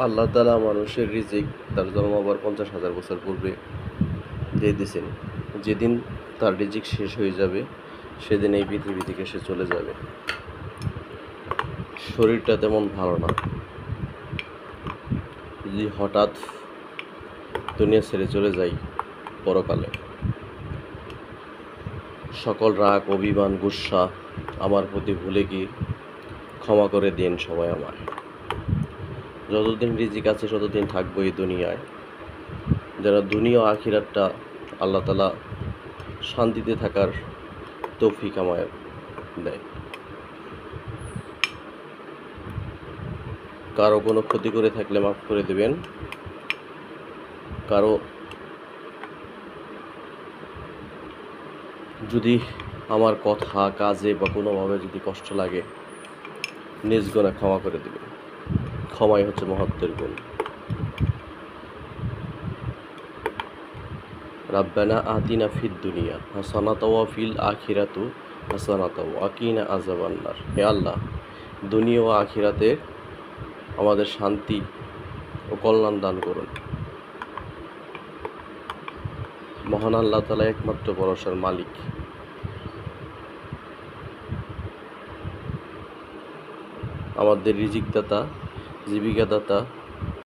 আল্লাহ তাআলা মানুষের রিজিক তার জন্ম হবার 50,000 বছর পূর্বে দিয়ে দিয়েছেন। যেদিন তার রিজিক শেষ হয়ে যাবে সেদিন এই পৃথিবী থেকে সে চলে যাবে। শরীরটা তেমন ভালো না, যদি হঠাৎ দুনিয়া ছেড়ে চলে যাই পরকালে, সকল রাগ অভিমান গুসা আমার প্রতি ভুলে গিয়ে ক্ষমা করে দিন সবাই আমায়। যতদিন রিজিক আছে ততদিন থাকবো এই দুনিয়ায়, যেন দুনিয়া আখিরাতটা আল্লাহ তাআলা শান্তিতে থাকার তৌফিক আমায় দেয়। কারো কোনো ক্ষতি করে থাকলে মাফ করে দেবেন। কারো যদি আমার কথা কাজে বা কোনোভাবে যদি কষ্ট লাগে নিজ গুণে ক্ষমা করে দেবেন। ক্ষমাই হচ্ছে মহত্বের গুণ। রাব্বানা আতিনা ফিদ দুনিয়া হাসানাতাও ওয়া ফিল আখিরাতু হাসানাতাও ওয়া কিনা আযাবান্নার। হে আল্লাহ, দুনিয়া ও আখিরাতে আমাদের শান্তি ও কল্যাণ দান করুন। মহান আল্লাহ তাআলা একমাত্র ভরসার মালিক। আমাদের রিজিক দাতা, জীবিকা দাতা,